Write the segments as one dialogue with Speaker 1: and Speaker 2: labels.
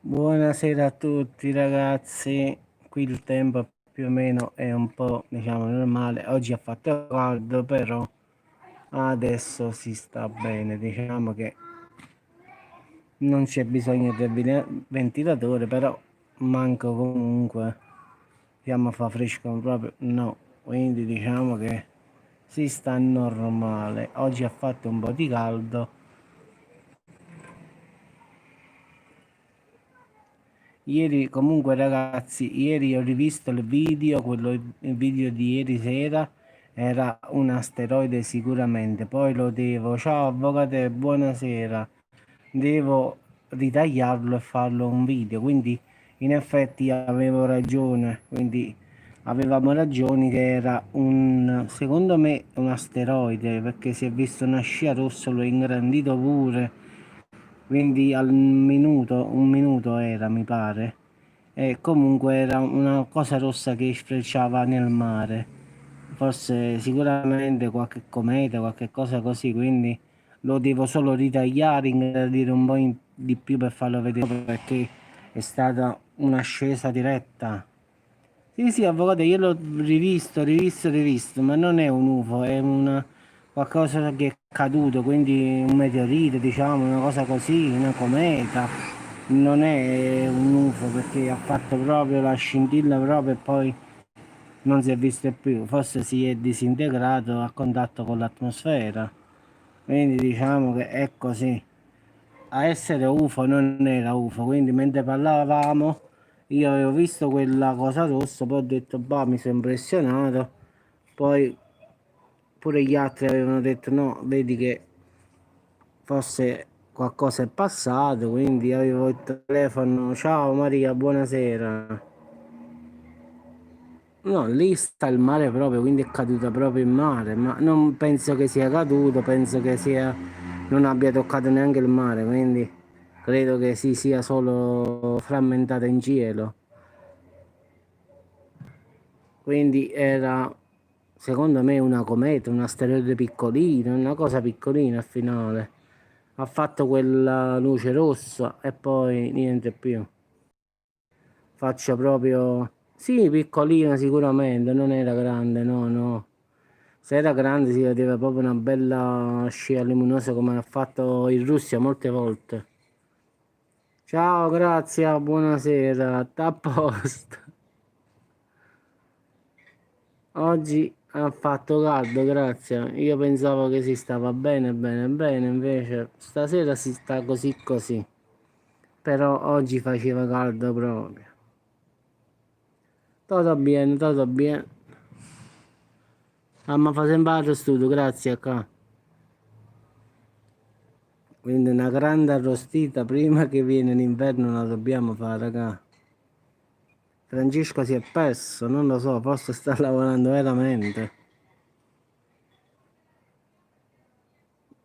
Speaker 1: Buonasera a tutti ragazzi, qui il tempo più o meno è un po' diciamo normale, oggi ha fatto caldo però adesso si sta bene, diciamo che non c'è bisogno del ventilatore però manco comunque, diciamo fa fresco proprio no, quindi diciamo che si sta normale, oggi ha fatto un po' di caldo. Ieri comunque ragazzi, ieri ho rivisto il video, il video di ieri sera, era un asteroide sicuramente, poi lo devo, ciao avvocate, buonasera, devo ritagliarlo e farlo un video, quindi in effetti avevo ragione, quindi avevamo ragione che era secondo me un asteroide, perché si è visto una scia rossa, l'ho ingrandito pure, quindi un minuto era, mi pare. E comunque era una cosa rossa che sfrecciava nel mare. Forse sicuramente qualche cometa, qualche cosa così, quindi lo devo solo ritagliare, ingrandire un po' di più per farlo vedere perché è stata un'ascesa diretta. Sì, sì, avvocato, io l'ho rivisto, ma non è un UFO, è qualcosa che è caduto, quindi un meteorite, diciamo, una cosa così, una cometa. Non è un UFO perché ha fatto proprio la scintilla proprio e poi non si è visto più, forse si è disintegrato a contatto con l'atmosfera. Quindi diciamo che è così. A essere UFO non era UFO, quindi mentre parlavamo io avevo visto quella cosa rossa, poi ho detto, bah, mi sono impressionato. Poi pure gli altri avevano detto, no, vedi che forse qualcosa è passato, quindi avevo il telefono, ciao Maria, buonasera. No, lì sta il mare proprio, quindi è caduta proprio in mare, ma non penso che sia caduto, penso che non abbia toccato neanche il mare, quindi credo che si sia solo frammentata in cielo. Quindi era, secondo me, una cometa, un asteroide piccolino, una cosa piccolina al finale. Ha fatto quella luce rossa e poi niente più. Faccia proprio... Sì, piccolina sicuramente, non era grande, no, no. Se era grande si vedeva proprio una bella scia luminosa come ha fatto in Russia molte volte. Ciao, grazie, buonasera, a posto. Oggi ha fatto caldo, grazie. Io pensavo che si stava bene, bene, bene, invece stasera si sta così così. Però oggi faceva caldo proprio. Tutto bene. Ah, ma fa sempre altro studio, grazie qua. Quindi una grande arrostita prima che viene l'inverno la dobbiamo fare, raga. Francesco si è perso, non lo so, forse sta lavorando veramente.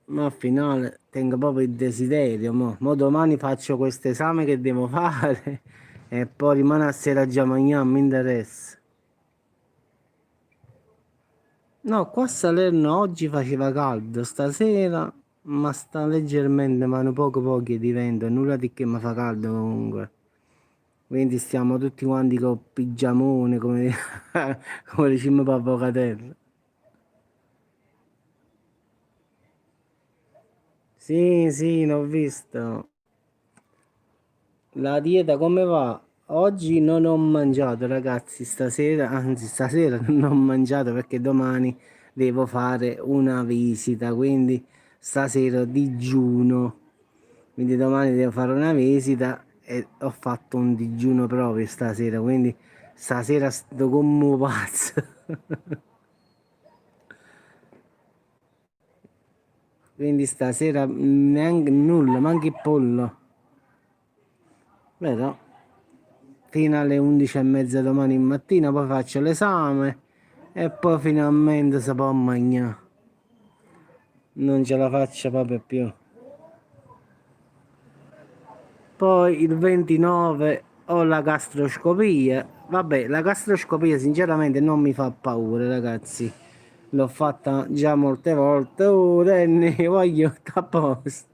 Speaker 1: Ma al finale tengo proprio il desiderio, mo domani faccio questo esame che devo fare e poi rimane a sera già mangiare, mi interessa. No, qua a Salerno oggi faceva caldo, stasera, ma sta leggermente, ma poco pochi di vento, nulla di che mi fa caldo comunque. Quindi stiamo tutti quanti con pigiamone, come, come diciamo per Avvocatello. Sì, sì, l'ho visto. La dieta come va? Oggi non ho mangiato, ragazzi, stasera, anzi stasera non ho mangiato perché domani devo fare una visita, quindi stasera digiuno. Quindi domani devo fare una visita e ho fatto un digiuno proprio stasera, quindi stasera sto come un pazzo. Quindi stasera neanche nulla, manca il pollo. Vero? Fino alle 11:30 domani mattina, poi faccio l'esame e poi finalmente si può mangiare. Non ce la faccio proprio più. Poi il 29 ho la gastroscopia. Vabbè, la gastroscopia sinceramente non mi fa paura, ragazzi. L'ho fatta già molte volte. Ora ne voglio a posto.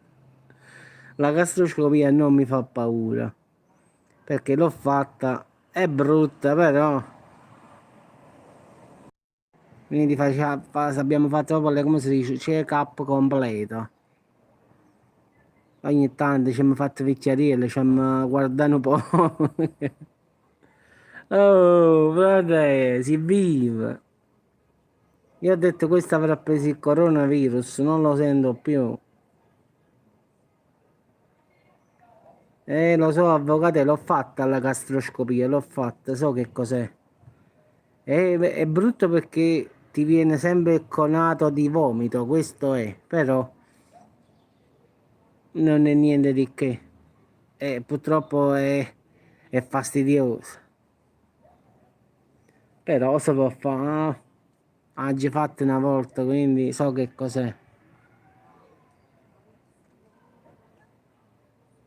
Speaker 1: La gastroscopia non mi fa paura. perché l'ho fatta, è brutta però, quindi abbiamo fatto proprio, come si dice, check-up completo. Ogni tanto ci hanno fatto vecchiarelle, ci hanno guardato un po'. Oh, frate, si vive. Io ho detto questo avrà preso il coronavirus, non lo sento più. Lo so, avvocato, l'ho fatta la gastroscopia, l'ho fatta, so che cos'è. È brutto perché ti viene sempre il conato di vomito, questo è, però non è niente di che. Purtroppo è fastidioso. Però se può fare, ha già fatto una volta, quindi so che cos'è.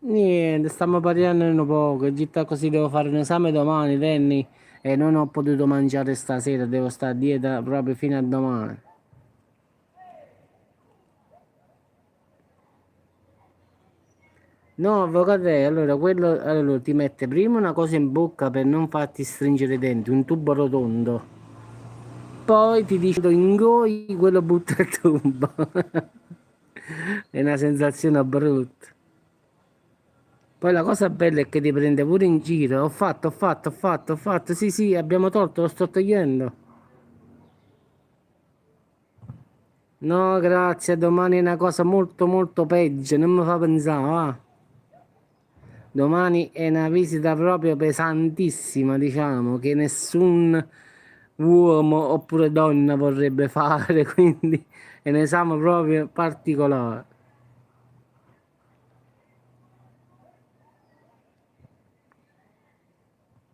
Speaker 1: Niente, stiamo parlando un poco, gitta così devo fare un esame domani, Danny, e non ho potuto mangiare stasera, devo stare a dieta proprio fino a domani. No, avvocato, allora quello allora, ti mette prima una cosa in bocca per non farti stringere i denti, un tubo rotondo. Poi ti dice lo ingoi, quello butta il tubo. È una sensazione brutta. Poi la cosa bella è che ti prende pure in giro. Ho fatto. Sì, sì, abbiamo tolto, lo sto togliendo. No, grazie, domani è una cosa molto molto peggio, non mi fa pensare, va. Domani è una visita proprio pesantissima, diciamo, che nessun uomo oppure donna vorrebbe fare, quindi è un esame proprio particolare.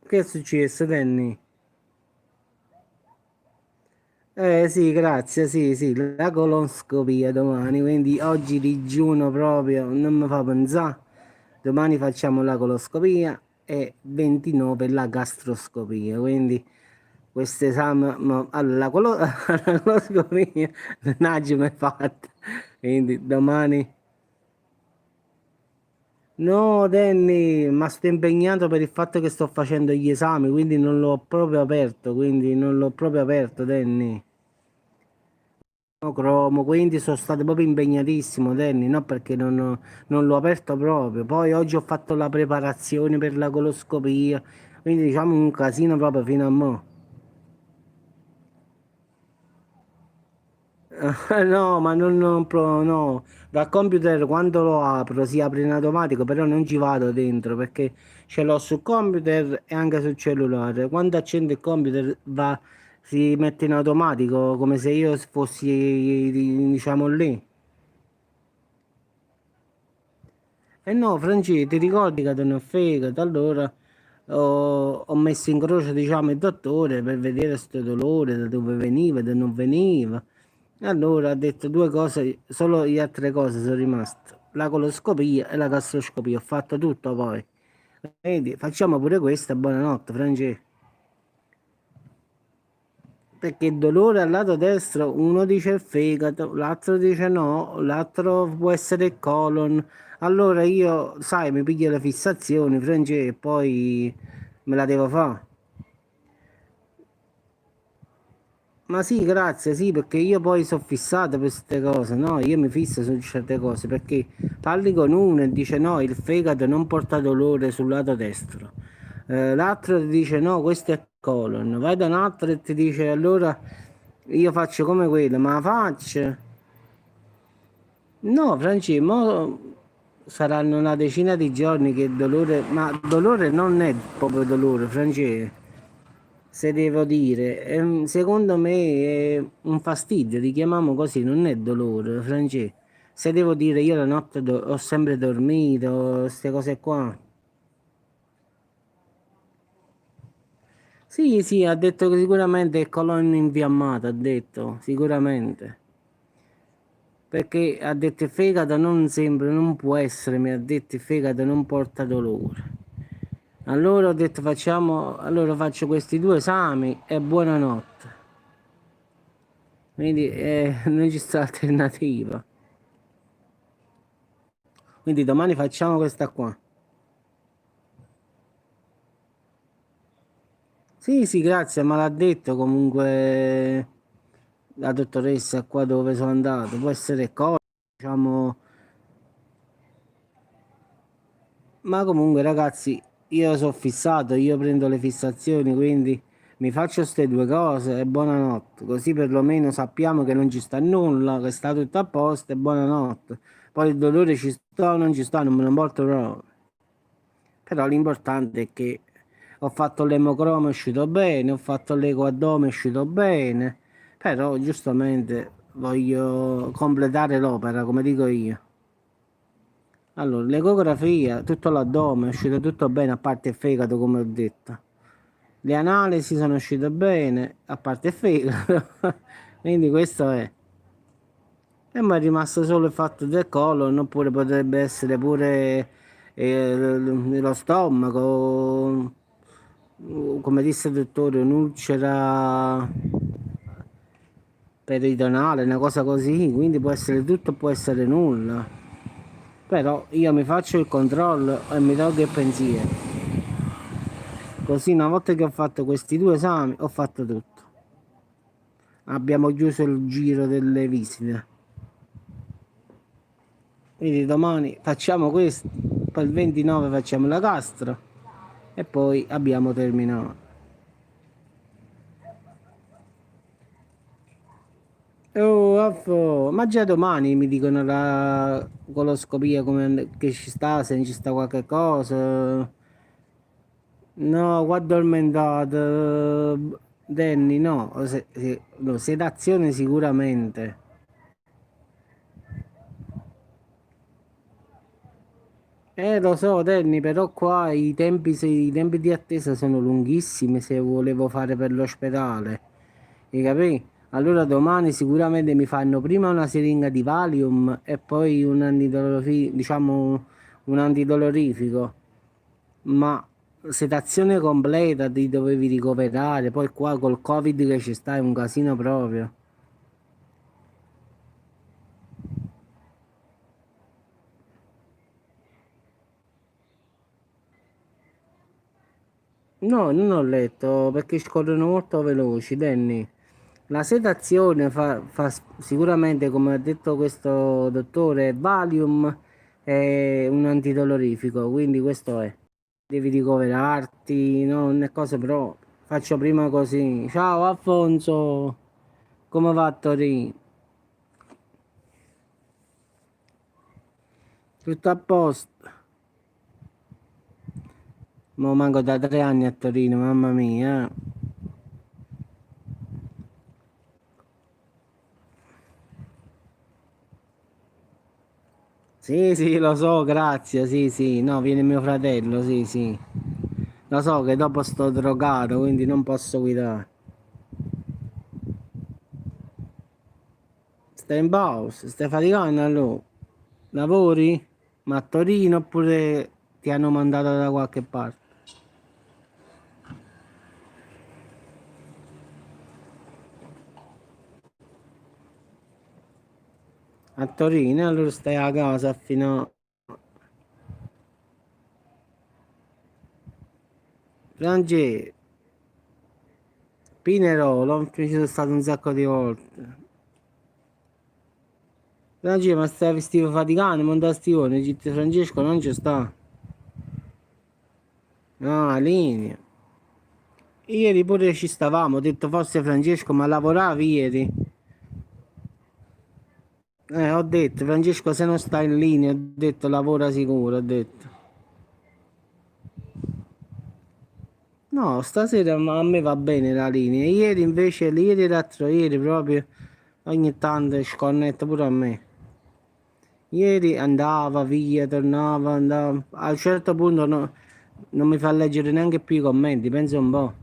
Speaker 1: Che è successo, Danny? Sì, grazie, sì, sì, la colonscopia domani, quindi oggi digiuno proprio, non mi fa pensare. Domani facciamo la coloscopia e 29 la gastroscopia, quindi questo esame, allora, la coloscopia non ha già mai fatta, quindi domani. No, Danny, ma sto impegnato per il fatto che sto facendo gli esami, quindi non l'ho proprio aperto, quindi non l'ho proprio aperto, Danny. No, Cromo, quindi sono stato proprio impegnatissimo, Danny, no? Perché non l'ho aperto proprio. Poi oggi ho fatto la preparazione per la coloscopia, quindi diciamo un casino proprio fino a mo'. No, ma no. Dal computer quando lo apro si apre in automatico, però non ci vado dentro perché ce l'ho sul computer e anche sul cellulare. Quando accendo il computer si mette in automatico come se io fossi, diciamo, lì. Eh no, Franci, ti ricordi che te ne ho fregato? Allora ho messo in croce, diciamo, il dottore per vedere questo dolore, da dove veniva, da non veniva. E allora ha detto due cose, solo le altre cose sono rimaste. La coloscopia e la gastroscopia. Ho fatto tutto poi. Vedi, facciamo pure questa, buonanotte, Franci. Perché il dolore al lato destro, uno dice il fegato, l'altro dice no, l'altro può essere il colon. Allora io, sai, mi piglio le fissazioni, Francesco, e poi me la devo fare. Ma sì, grazie, sì, perché io poi sono fissato per queste cose, no? Io mi fisso su certe cose, perché parli con uno e dice no, il fegato non porta dolore sul lato destro. L'altro ti dice no, questo è colon. Vai da un altro e ti dice allora io faccio come quello, ma la faccio? No, Franci, mo saranno una decina di giorni che il dolore, ma dolore non è proprio dolore, Franci, se devo dire, secondo me è un fastidio, li chiamiamo così, non è dolore, Franci. Se devo dire io la notte ho sempre dormito, queste cose qua. Sì, sì, ha detto che sicuramente è colonna infiammata, ha detto, sicuramente. Perché ha detto il fegato non sembra, non può essere, mi ha detto il fegato non porta dolore. Allora ho detto facciamo, allora faccio questi due esami e buonanotte. Quindi non ci sta alternativa. Quindi domani facciamo questa qua. Sì, sì, grazie, ma l'ha detto comunque la dottoressa qua dove sono andato. Può essere cosa, diciamo. Ma comunque ragazzi, io sono fissato, io prendo le fissazioni, quindi mi faccio queste due cose e buonanotte. Così perlomeno sappiamo che non ci sta nulla, che sta tutto a posto e buonanotte. Poi il dolore ci sta o non ci sta, non me ne importa proprio. Però l'importante è che ho fatto l'emocroma, è uscito bene, ho fatto l'eco addome, è uscito bene. Però giustamente voglio completare l'opera, come dico io. Allora, l'ecografia, tutto l'addome è uscito tutto bene, a parte il fegato, come ho detto. Le analisi sono uscite bene, a parte il fegato. Quindi questo è. E mi è rimasto solo il fatto del colon, oppure potrebbe essere pure lo stomaco, come disse il dottore, un'ulcera peritonale, una cosa così. Quindi può essere tutto, può essere nulla. Però io mi faccio il controllo e mi tolgo il pensiero. Così una volta che ho fatto questi due esami ho fatto tutto. Abbiamo chiuso il giro delle visite. Quindi domani facciamo questo, poi il 29 facciamo la gastro e poi abbiamo terminato. Oh, ma già domani mi dicono la coloscopia come che ci sta, se non ci sta qualche cosa. No, qua addormentato, Danny, no, no, sedazione sicuramente. Lo so, Danny, però qua i tempi di attesa sono lunghissimi se volevo fare per l'ospedale. Hai capì? Allora domani sicuramente mi fanno prima una siringa di Valium e poi diciamo un antidolorifico. Ma sedazione completa ti dovevi ricoverare, poi qua col Covid che ci sta è un casino proprio. No, non ho letto perché scorrono molto veloci, Danny. La sedazione sicuramente, come ha detto questo dottore, Valium è un antidolorifico, quindi questo è. Devi ricoverarti, no, non è cosa però. Faccio prima così. Ciao Alfonso, come va a Torino? Tutto a posto? Mo manco da 3 anni a Torino, mamma mia. Sì, sì, lo so, grazie, sì, sì. No, viene mio fratello, sì, sì. Lo so che dopo sto drogato, quindi non posso guidare. Stai in pausa, stai faticando allora. Lavori? Ma a Torino oppure ti hanno mandato da qualche parte? A Torino, allora stai a casa fino a Frangè, Pinerolo, ci sono stato un sacco di volte. Frangè, ma stai vestito faticando, Montastione, Gitti Francesco non ci sta. Ah, linea. Ieri pure ci stavamo, ho detto forse Francesco, ma lavoravi ieri? Ho detto, Francesco, se non sta in linea, ho detto lavora sicuro, ho detto. No, stasera a me va bene la linea. Ieri invece, ieri e l'altro ieri proprio, ogni tanto sconnetto pure a me. Ieri andava via, tornava, andava. A un certo punto non mi fa leggere neanche più i commenti, pensa un po'.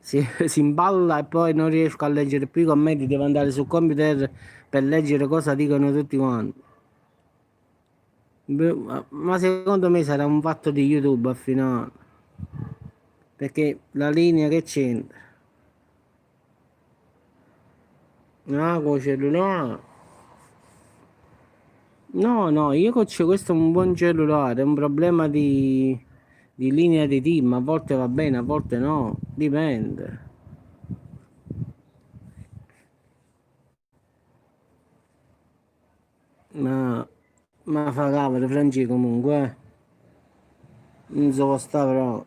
Speaker 1: Si imballa e poi non riesco a leggere più i commenti, devo andare sul computer per leggere cosa dicono tutti quanti. Beh, ma secondo me sarà un fatto di YouTube al finale, perché la linea che c'entra? Ah, con il cellulare? No, no, io c'ho questo è un buon cellulare, è un problema di di linea di team, a volte va bene, a volte no, dipende. Ma, ma fa cavolo, Franci comunque, non so sta però.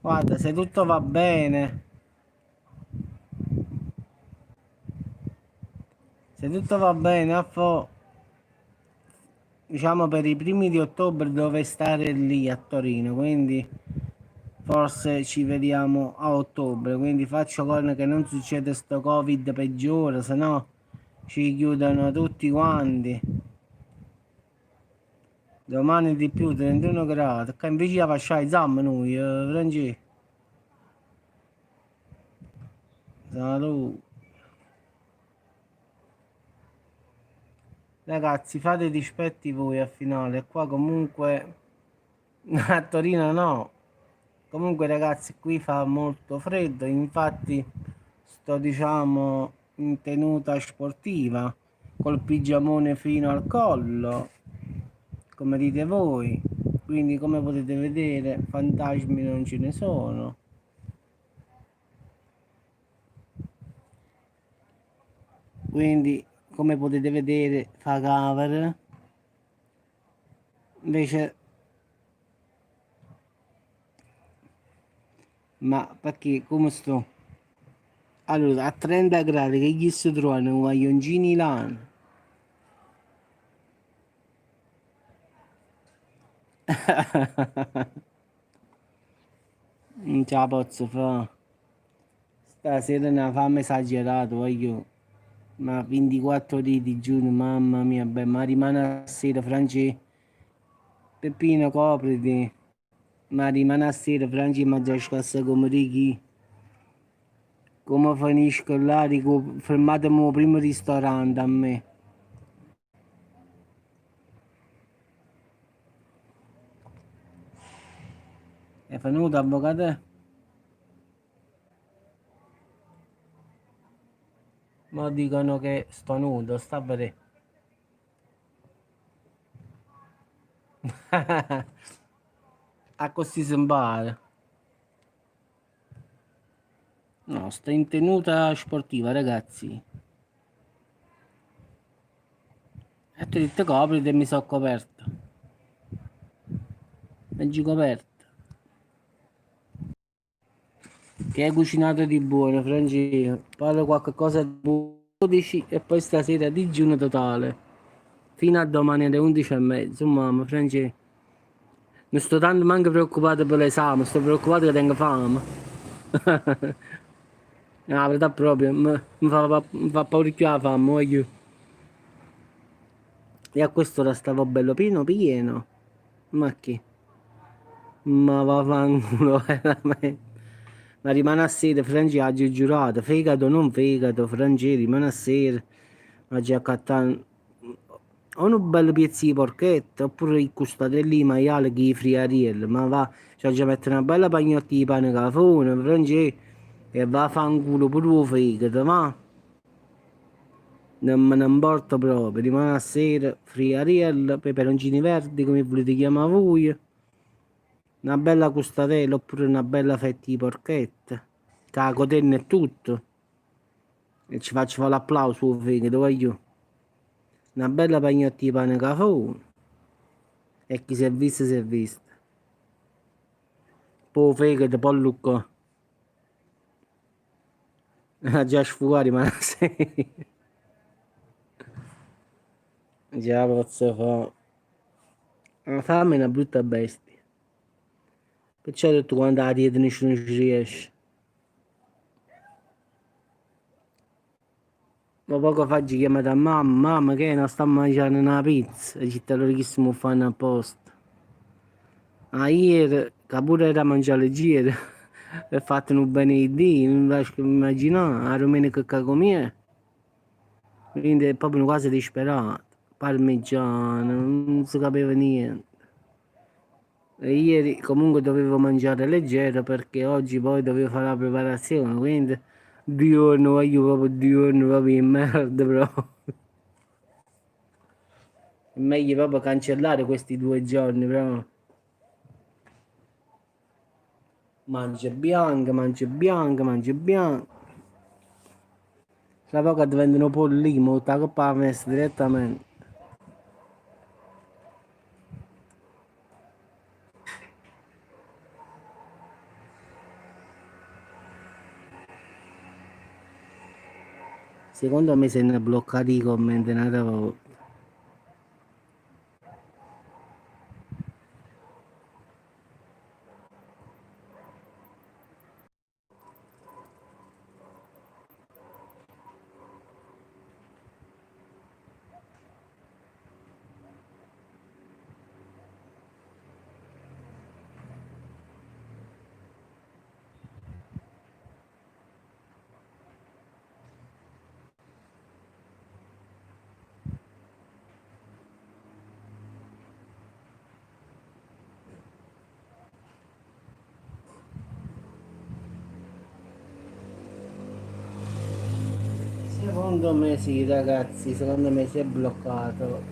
Speaker 1: Guarda, se tutto va bene, se tutto va bene, diciamo per i primi di ottobre dove stare lì a Torino, quindi forse ci vediamo a ottobre, quindi faccio con che non succede sto Covid peggiore, se no ci chiudono tutti quanti. Domani di più, 31 gradi, che invece facciamo i zam noi, Franci. Salute. Ragazzi, fate i dispetti voi al finale, qua comunque a Torino no. Comunque ragazzi, qui fa molto freddo, infatti sto diciamo in tenuta sportiva, col pigiamone fino al collo, come dite voi. Quindi come potete vedere, fantasmi non ce ne sono. Quindi come potete vedere fa cover. Invece, ma perché come sto? Allora, a 30 gradi che gli si trovano i maglioncini là. Non ce la posso fare. Stasera è una fame esagerata, voglio. Ma 24 ore di digiuno, mamma mia, beh, ma rimane a sera, Franci. Peppino, copriti. Ma rimane a sera, Franci, ma già scassa come righi. Come finisco là, dico, fermatemi al primo ristorante a me. È venuto, avvocato? Ma dicono che sto nudo, sta a vedere. A così sembra. No, sto in tenuta sportiva, ragazzi. E ti ho detto copriti e mi sono coperto. Leggi coperto. Che hai cucinato di buono, Francesco? Parlo qualcosa di buono 12 e poi stasera digiuno totale. Fino a domani alle 11:30. Mamma, Francesco. Non sto tanto manco preoccupato per l'esame, sto preoccupato che tengo fame. La verità proprio, mi fa parecchio la fame, voglio. E a quest'ora stavo bello pieno. Ma che? Ma vaffanculo, veramente. Ma rimane a sera, Francia, ha giurato, fegato non fegato, Francia, rimane a sera, ma già accattare o un bel pezzo di porchetta, oppure il custatelli maiale che friariello, ma va, cioè già mettere una bella pagnotta di pane cafone, Francia, e va a fanculo pure il fegato, ma non me ne importa proprio, rimane a sera, friariello, peperoncini verdi, come volete chiamare voi, una bella custatella oppure una bella fetta di porchetta, che la cotenna e tutto. E ci faccio fare l'applauso, figa, dove io. Una bella pagnotta di pane cafone. E chi si è visto, si è visto. Poi fegato, poi lucco. Già sfugare, ma sì. Già posso fare. La fame è una brutta bestia. Perciò ho detto quando la dieta nessuno ci riesce. Ma poco fa ci chiamata mamma che non sta mangiando una pizza. E ci te lo richiamo fanno apposta. Ah, ieri, che pure era a mangiare leggero, e fatto un benedì, non riesco a immaginare, la domenica che com'è, quindi è proprio quasi disperato, parmigiano, non si capiva niente. E ieri comunque dovevo mangiare leggero perché oggi poi dovevo fare la preparazione, quindi giorno, voglio proprio giorno, proprio in merda, però. meglio proprio cancellare questi 2 giorni, però mangia bianca, mangia bianca, mangia bianca. Tra poco diventano polli, mo sta coppa la messa direttamente. Secondo me se ne bloccati i commenti un'altra volta. Secondo me sì, ragazzi, secondo me si è bloccato.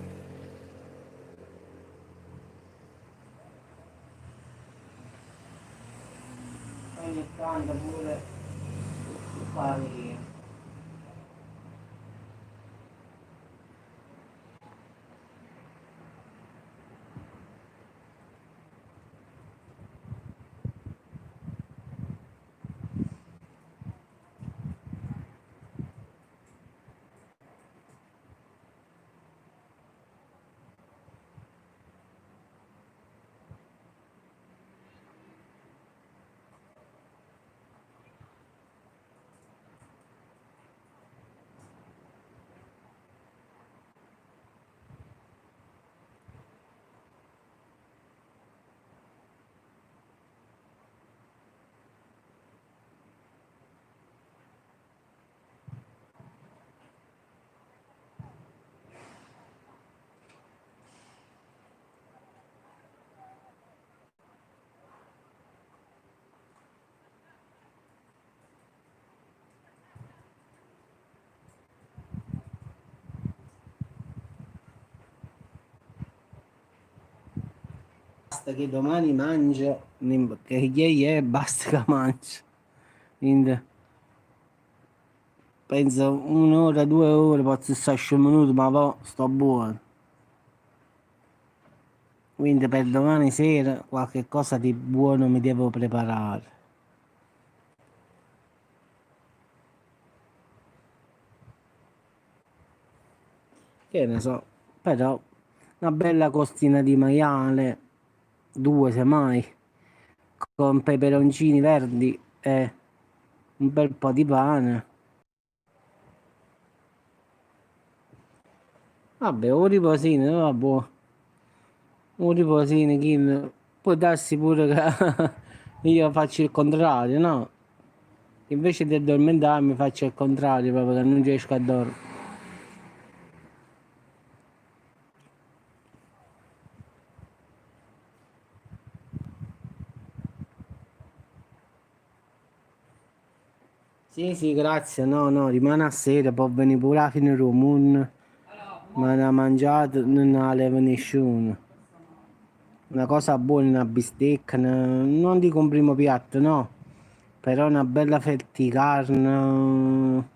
Speaker 1: Ogni tanto pure pari. Basta che domani mangio, che ieri è, basta che mangio. Quindi penso 1 ora, 2 ore, posso stare 5 minuti, ma poi sto buono. Quindi per domani sera qualche cosa di buono mi devo preparare. Che ne so, però una bella costina di maiale, 2 semmai, con peperoncini verdi e un bel po' di pane. Vabbè, un riposino, vabbè, un riposino, può darsi pure che io faccio il contrario, no? Invece di addormentarmi faccio il contrario, proprio che non riesco a dormire. Sì, sì, grazie, no, no, rimane a sera, può venire pure a fine moon, ma ne ha mangiato, non ne leva nessuno. Una cosa buona, una bistecca, non dico un primo piatto, no, però una bella fetta di carne,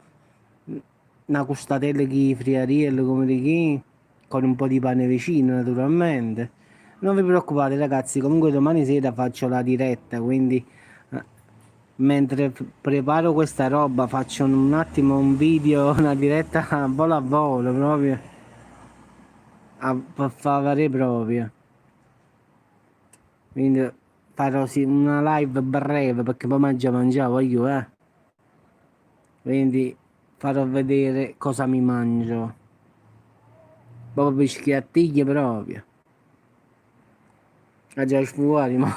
Speaker 1: una costatella di friariello come di chi, con un po' di pane vicino naturalmente. Non vi preoccupate ragazzi, comunque domani sera faccio la diretta, quindi mentre preparo questa roba faccio un attimo un video, una diretta a volo proprio, a fare proprio. Quindi farò sì, una live breve perché poi mangiavo io, eh. Quindi farò vedere cosa mi mangio. Proprio per schiattiglie proprio. Ah già fuori, ma...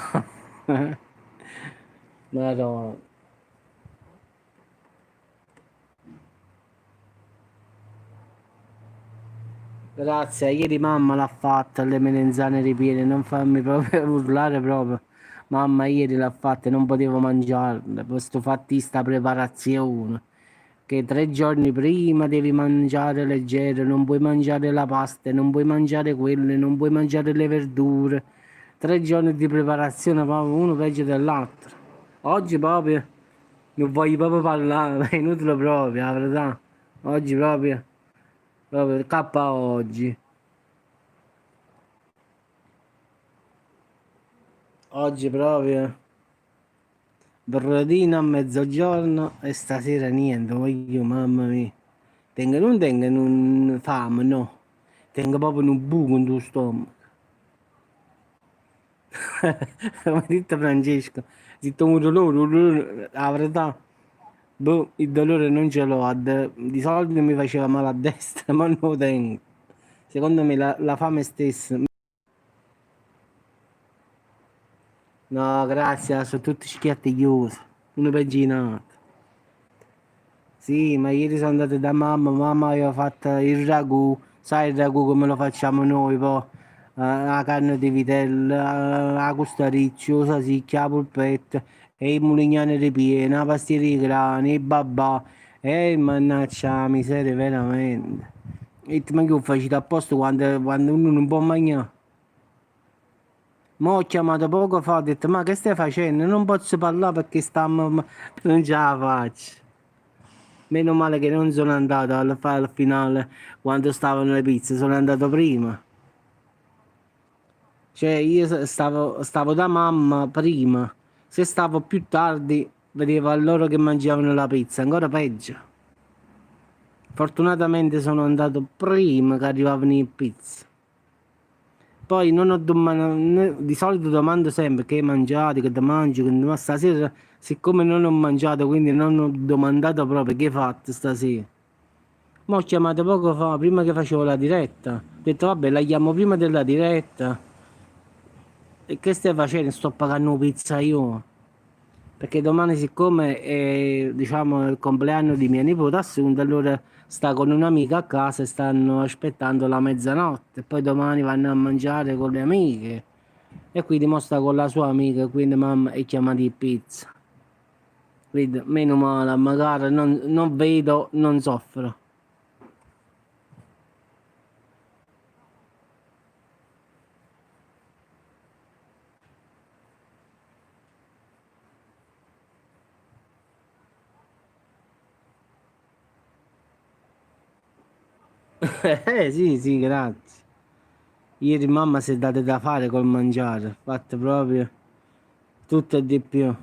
Speaker 1: Madonna. Grazie, ieri mamma l'ha fatta, le melenzane ripiene, non farmi proprio urlare proprio. Mamma ieri l'ha fatta e non potevo mangiarle, poi sto fatti sta preparazione. che 3 giorni prima devi mangiare leggero, non puoi mangiare la pasta, non puoi mangiare quelle, non puoi mangiare le verdure. 3 giorni di preparazione, proprio uno peggio dell'altro. Oggi proprio non voglio proprio parlare, è inutile proprio, la verità. Oggi proprio K oggi. Oggi proprio brodino a mezzogiorno e stasera niente, voglio, mamma mia. Non tengo un fame, no. Tengo proprio un buco in tuo stomaco. Come ha detto Francesco, ha detto un dolore, la verità, boh, il dolore non ce l'ho, di solito mi faceva male a destra, ma non lo tengo. Secondo me la fame stessa. No, grazie, sono tutti schiatti chiusi, uno pegginato. Sì, ma ieri sono andato da mamma, mamma aveva fatto il ragù, sai il ragù come lo facciamo noi, poi la carne di vitello, la costaricchio, la salsicchia, la polpetta, e i mulignani ripieni, la pastiera di grani, i babà, e mannaggia la miseria veramente. E ma che ho facito apposta quando uno non può mangiare? Ma ho chiamato poco fa, ho detto, ma che stai facendo? Non posso parlare perché stiamo, non ce la faccio. Meno male che non sono andato al finale quando stavano le pizze, sono andato prima. Cioè io stavo da mamma prima. Se stavo più tardi, vedevo a loro che mangiavano la pizza, ancora peggio. Fortunatamente sono andato prima che arrivavano le pizze. Poi non ho domandato, di solito domando sempre che hai mangiato, che ti mangi, ma stasera, siccome non ho mangiato, quindi non ho domandato proprio che hai fatto stasera. Ma ho chiamato poco fa, prima che facevo la diretta. Ho detto, vabbè, la chiamo prima della diretta. E che stai facendo? Sto pagando una pizza io. Perché domani, siccome è, diciamo, il compleanno di mia nipote Assunta, allora sta con un'amica a casa e stanno aspettando la mezzanotte. E poi domani vanno a mangiare con le amiche. E quindi mo sta con la sua amica, quindi mamma è chiamata di pizza. Quindi, meno male, magari non vedo, non soffro. Sì, sì, grazie. Ieri mamma si è data da fare col mangiare, fatte proprio tutto e di più.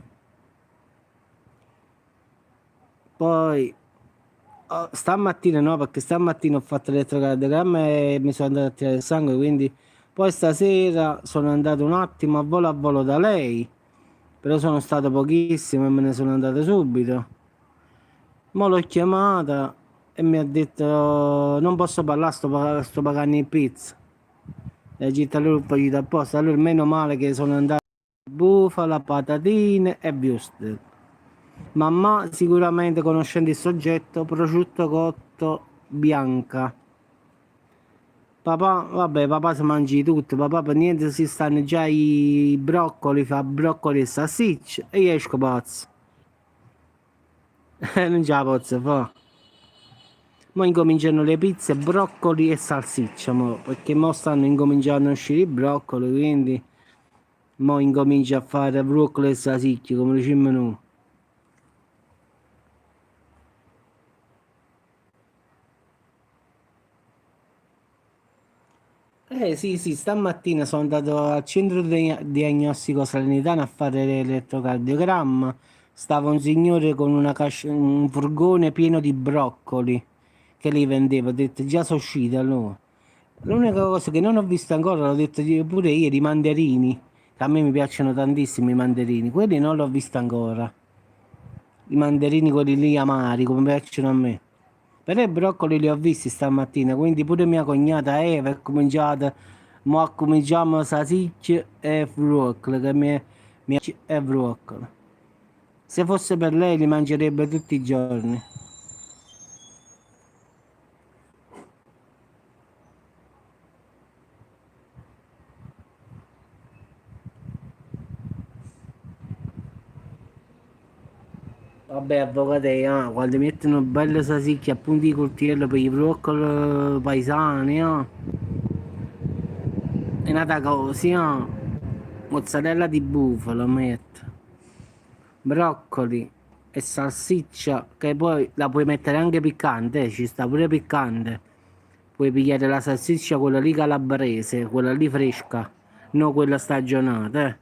Speaker 1: Poi stamattina no, perché stamattina ho fatto l'elettrocardiogramma e mi sono andato a tirare il sangue, quindi poi stasera sono andato un attimo a volo da lei, però sono stato pochissimo e me ne sono andato subito. Ma l'ho chiamata e mi ha detto non posso parlare, sto pagando in pizza. E gitta lui un po' apposta, allora meno male che sono andato bufala, patatine e wurstel. Mamma sicuramente conoscendo il soggetto, prosciutto cotto bianca. Papà, vabbè, papà si mangi tutto, papà per niente si stanno già i broccoli, fa broccoli e salsicce e io esco pazzo. Non ce la posso fa. Mo incominciano le pizze, broccoli e salsiccia, mo, perché mo stanno incominciando a uscire i broccoli, quindi mo incomincio a fare broccoli e salsiccia, come diciamo noi. Sì, sì, stamattina sono andato al centro diagnostico Salernitano a fare l'elettrocardiogramma. Stava un signore con un furgone pieno di broccoli che li vendeva. Ho detto, già sono usciti allora. L'unica cosa che non ho visto ancora, l'ho detto pure ieri, i mandarini. Che a me mi piacciono tantissimo i mandarini. Quelli non l'ho visto ancora. I mandarini quelli lì amari, come piacciono a me. Però i broccoli li ho visti stamattina, quindi pure mia cognata Eva è cominciata, mo cominciamo salsicce e broccoli, e broccoli. Se fosse per lei li mangerebbe tutti i giorni. Vabbè, avvocate, quando mettono belle salsicce a punti di coltello per i broccoli paesani, è nata così, mozzarella di bufala, metto, broccoli e salsiccia, che poi la puoi mettere anche piccante, ci sta pure piccante. Puoi pigliare la salsiccia, quella lì calabrese, quella lì fresca, non quella stagionata,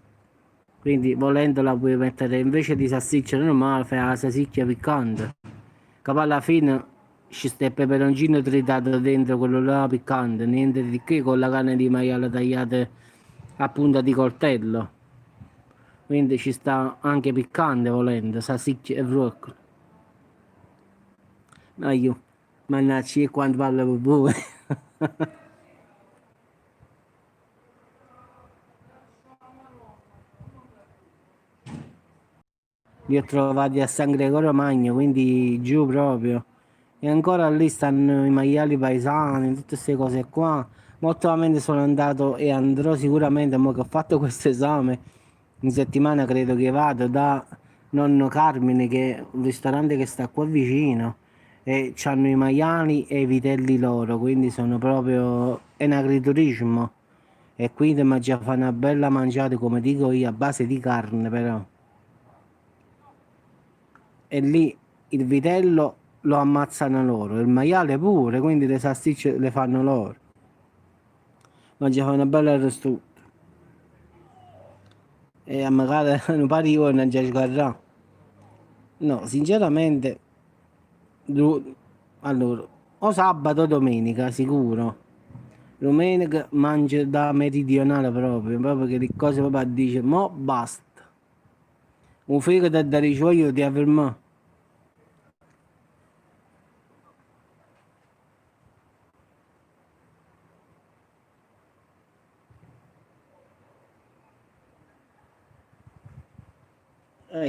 Speaker 1: Quindi volendo la puoi mettere invece di salsiccia normale, fai la salsiccia piccante. Che poi alla fine ci sta il peperoncino tritato dentro, quello là piccante, niente di che, con la carne di maiale tagliata a punta di coltello. Quindi ci sta anche piccante volendo, salsiccia e broccoli. Ma io, mannaggia, quando parlo con voi. Li ho trovati a San Gregorio Magno, quindi giù proprio. E ancora lì stanno i maiali paesani, tutte queste cose qua. Ma ultimamente sono andato e andrò sicuramente, mo che ho fatto questo esame, in settimana credo che vado da nonno Carmine, che è un ristorante che sta qua vicino, e c'hanno i maiali e i vitelli loro, quindi sono proprio, è un agriturismo. E quindi mangia fa una bella mangiata, come dico io, a base di carne però. E lì il vitello lo ammazzano loro, il maiale pure, quindi le salsicce le fanno loro. Ma ci fa una bella arrosto. E a magari un paio di ore non ci sgarrà. No, sinceramente, du- allora, o sabato o domenica, sicuro. Domenica mangio da meridionale proprio che le cose proprio dice, mo basta. Un fegato da risveglio di aver me.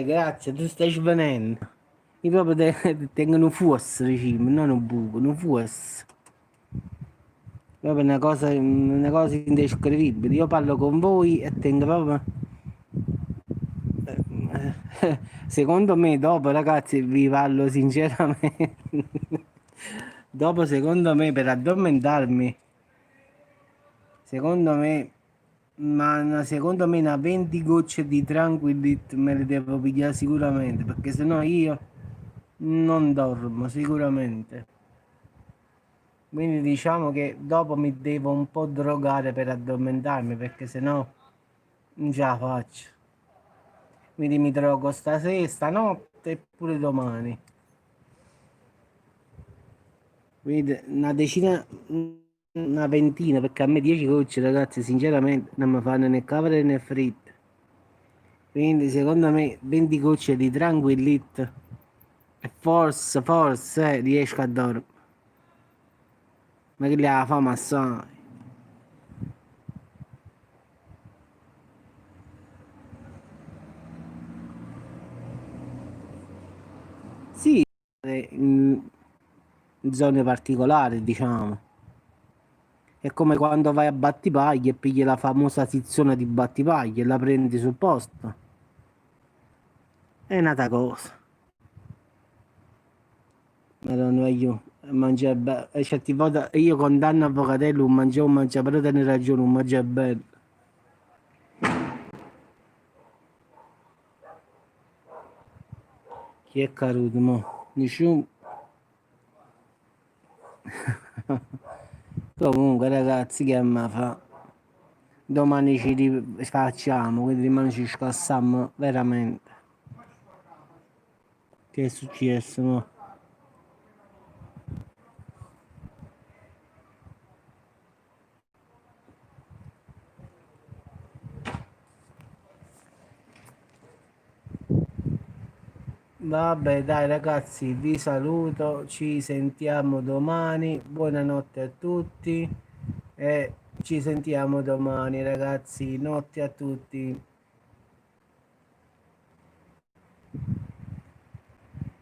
Speaker 1: Grazie, tu stai svenendo. Io proprio tengo un fuosso vicino, non un buco, un fuosso. Proprio una cosa indescrivibile. Io parlo con voi e tengo proprio... Secondo me, dopo, ragazzi, vi parlo sinceramente. Dopo, secondo me, per addormentarmi, secondo me, secondo me, una 20 gocce di Tranquillit me le devo pigliare sicuramente, perché sennò io non dormo sicuramente. Quindi diciamo che dopo mi devo un po' drogare per addormentarmi, perché sennò non ce la faccio. Quindi mi drogo stasera, stanotte e pure domani. Quindi una decina, una ventina, perché a me 10 gocce, ragazzi, sinceramente non mi fanno né cavolo né fritte. Quindi secondo me 20 gocce di Tranquillit e forse riesco a dormire. Ma che li ha fame assai. Sì, in zone particolari, diciamo. È come quando vai a Battipaglia e pigli la famosa sezione di Battipaglia e la prendi sul posto. È un'altra cosa. Madonna, io mangiare e certe volte io condanno Avvocatello un mangia, però tiene ragione, un mangia bello. Chi è caruto, mo? Nessuno. Comunque ragazzi, che me fa? Domani ci rifacciamo, quindi domani ci scassiamo veramente. Che è successo, mo? Vabbè, dai ragazzi, vi saluto, ci sentiamo domani. Buonanotte a tutti e ci sentiamo domani, ragazzi. Notte a tutti.